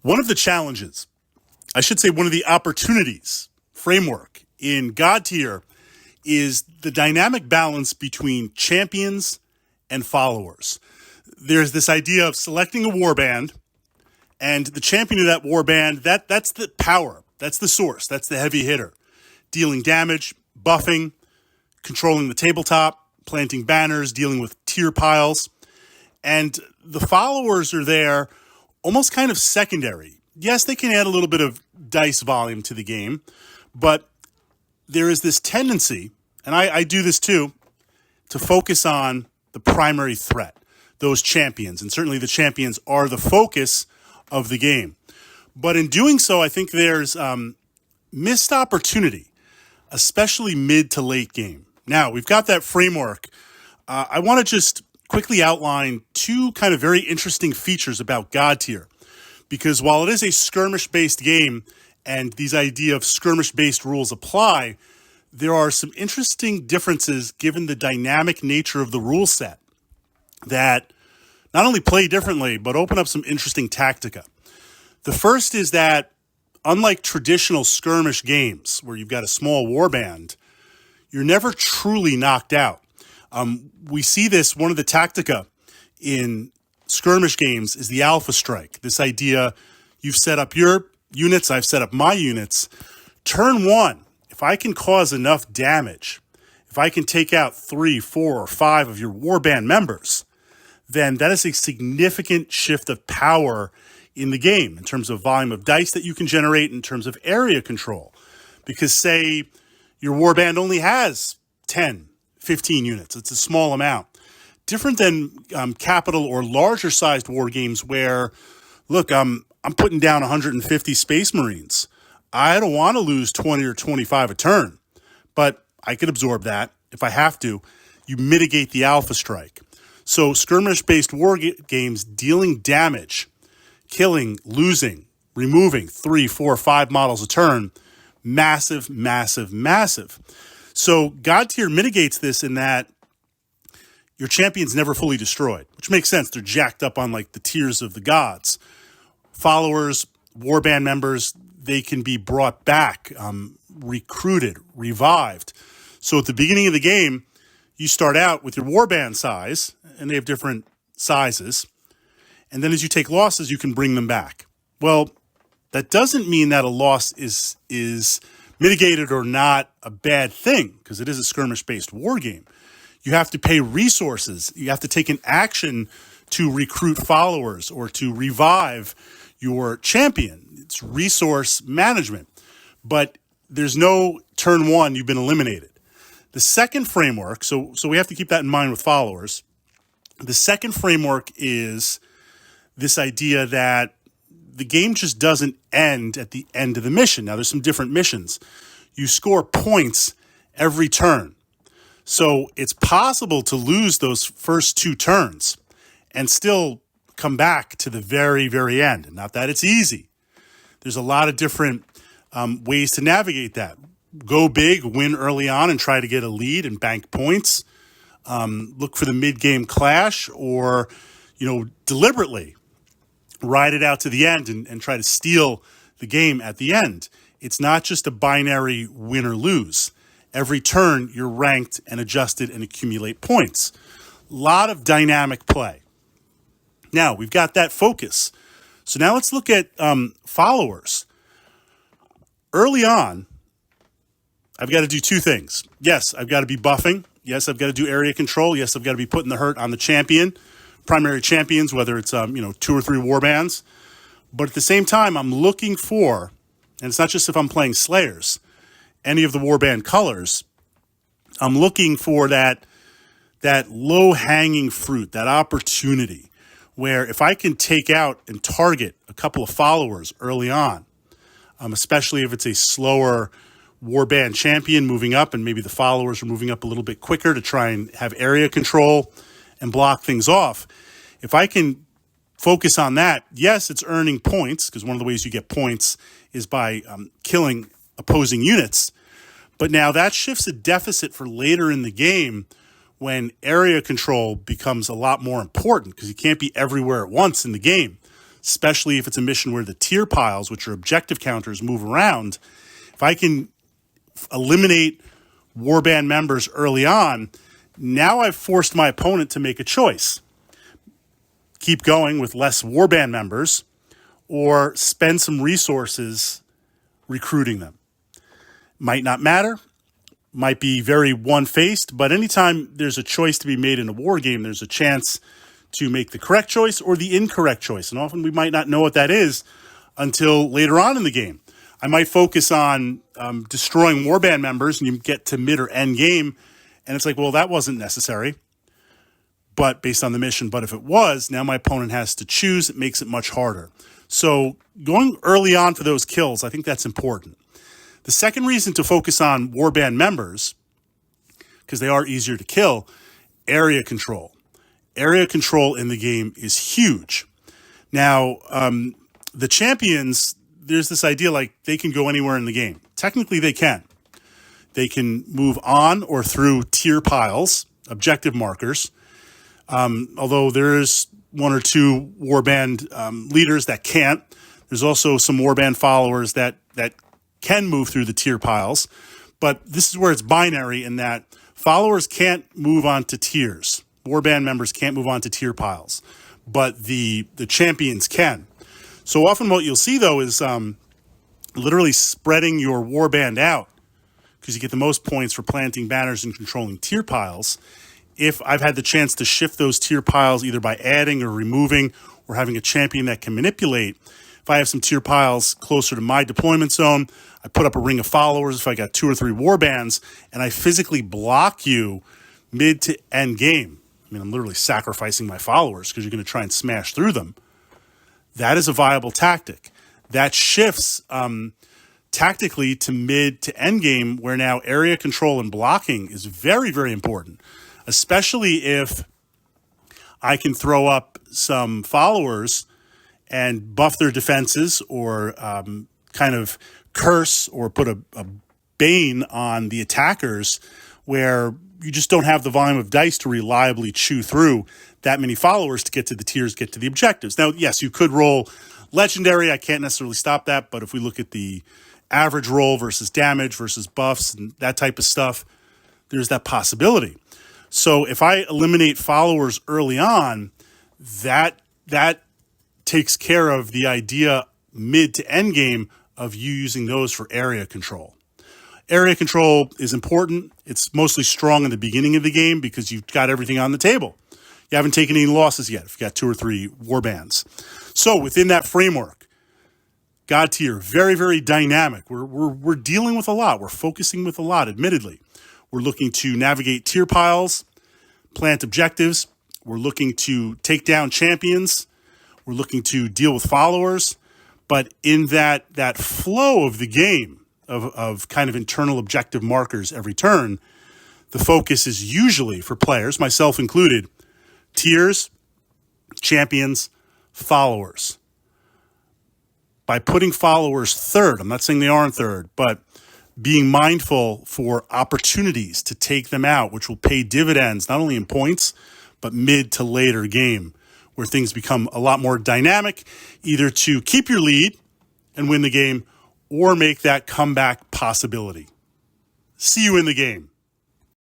One of the challenges, I should say one of the opportunities framework in Godtear is the dynamic balance between champions and followers. There's this idea of selecting a warband, and the champion of that warband, that's the power, that's the source, that's the heavy hitter. Dealing damage, buffing, controlling the tabletop, planting banners, dealing with tier piles. And the followers are there almost kind of secondary. Yes, they can add a little bit of dice volume to the game, but there is this tendency, and I do this too, to focus on the primary threat, those champions. And certainly the champions are the focus of the game. But in doing so, I think there's missed opportunity, especially mid to late game. Now, we've got that framework. I want to just quickly outline two kind of very interesting features about Godtear. Because while it is a skirmish-based game and these idea of skirmish-based rules apply, there are some interesting differences given the dynamic nature of the rule set that not only play differently, but open up some interesting tactica. The first is that unlike traditional skirmish games where you've got a small warband, you're never truly knocked out. We see this, one of the tactica in skirmish games is the alpha strike. This idea, you've set up your units, I've set up my units. Turn one, if I can cause enough damage, if I can take out 3, 4, or 5 of your warband members, then that is a significant shift of power in the game in terms of volume of dice that you can generate, in terms of area control. Because say your warband only has 10, 15 units. It's a small amount. Different than capital or larger sized war games where, look, I'm putting down 150 Space Marines. I don't want to lose 20 or 25 a turn, but I could absorb that if I have to. You mitigate the alpha strike. So skirmish-based war games dealing damage, killing, losing, removing 3, 4, 5 models a turn, massive, massive, massive. So Godtear mitigates this in that your champion's never fully destroyed, which makes sense. They're jacked up on like the tiers of the gods. Followers, warband members, they can be brought back, recruited, revived. So at the beginning of the game, you start out with your warband size, and they have different sizes. And then as you take losses, you can bring them back. Well, that doesn't mean that a loss is mitigated or not a bad thing, because it is a skirmish-based war game. You have to pay resources. You have to take an action to recruit followers or to revive your champion. It's resource management. But there's no turn one, you've been eliminated. The second framework, so we have to keep that in mind with followers. The second framework is this idea that the game just doesn't end at the end of the mission. Now, there's some different missions. You score points every turn. So it's possible to lose those first 2 turns and still come back to the very, very end. Not that it's easy. There's a lot of different ways to navigate that. Go big, win early on and try to get a lead and bank points. Look for the mid-game clash or, deliberately ride it out to the end and try to steal the game at the end. It's not just a binary win or lose. Every turn, you're ranked and adjusted and accumulate points. A lot of dynamic play. Now, we've got that focus. So now let's look at followers. Early on, I've got to do 2 things. Yes, I've got to be buffing. Yes, I've got to do area control. Yes, I've got to be putting the hurt on the champion, primary champions, whether it's 2 or 3 warbands. But at the same time, I'm looking for, and it's not just if I'm playing Slayers, any of the warband colors, I'm looking for that low-hanging fruit, that opportunity, where if I can take out and target a couple of followers early on, especially if it's a slower warband champion moving up and maybe the followers are moving up a little bit quicker to try and have area control and block things off. If I can focus on that, yes, it's earning points, because one of the ways you get points is by killing opposing units. But now that shifts a deficit for later in the game when area control becomes a lot more important, because you can't be everywhere at once in the game. especially if it's a mission where the tier piles, which are objective counters, move around. If I can eliminate warband members early on, now I've forced my opponent to make a choice. Keep going with less warband members or spend some resources recruiting them. Might not matter, might be very one-faced, but anytime there's a choice to be made in a war game, there's a chance to make the correct choice or the incorrect choice. And often we might not know what that is until later on in the game. I might focus on destroying warband members, and you get to mid or end game, and it's like, well, that wasn't necessary, but based on the mission. But if it was, now my opponent has to choose. It makes it much harder. So going early on for those kills, I think that's important. The second reason to focus on warband members, because they are easier to kill, area control. Area control in the game is huge. Now, the champions, there's this idea like they can go anywhere in the game. Technically, they can. They can move on or through tier piles, objective markers, although there's one or two warband leaders that can't. There's also some warband followers that can move through the tier piles. But this is where it's binary in that followers can't move on to tiers. Warband members can't move on to tier piles. But the champions can. So often what you'll see, though, is literally spreading your warband out, because you get the most points for planting banners and controlling tier piles. If I've had the chance to shift those tier piles either by adding or removing or having a champion that can manipulate, if I have some tier piles closer to my deployment zone, I put up a ring of followers if I got 2 or 3 warbands, and I physically block you mid to end game. I mean, I'm literally sacrificing my followers because you're going to try and smash through them. That is a viable tactic. That shifts tactically to mid to end game, where now area control and blocking is very, very important, especially if I can throw up some followers and buff their defenses or kind of curse or put a bane on the attackers, where you just don't have the volume of dice to reliably chew through that many followers to get to the tiers, get to the objectives. Now, yes, you could roll legendary. I can't necessarily stop that, but if we look at the average roll versus damage versus buffs and that type of stuff, there's that possibility. So if I eliminate followers early on, that takes care of the idea mid to end game of you using those for area control. Area control is important. It's mostly strong in the beginning of the game because you've got everything on the table. You haven't taken any losses yet if you've got 2 or 3 warbands. So within that framework, Godtear, very, very dynamic. We're dealing with a lot. We're focusing with a lot, admittedly. We're looking to navigate tier piles, plant objectives. We're looking to take down champions. We're looking to deal with followers. But in that flow of the game, of kind of internal objective markers every turn, the focus is usually, for players, myself included, tiers, champions, followers. By putting followers third, I'm not saying they aren't third, but being mindful for opportunities to take them out, which will pay dividends, not only in points, but mid to later game, where things become a lot more dynamic, either to keep your lead and win the game, or make that comeback possibility. See you in the game.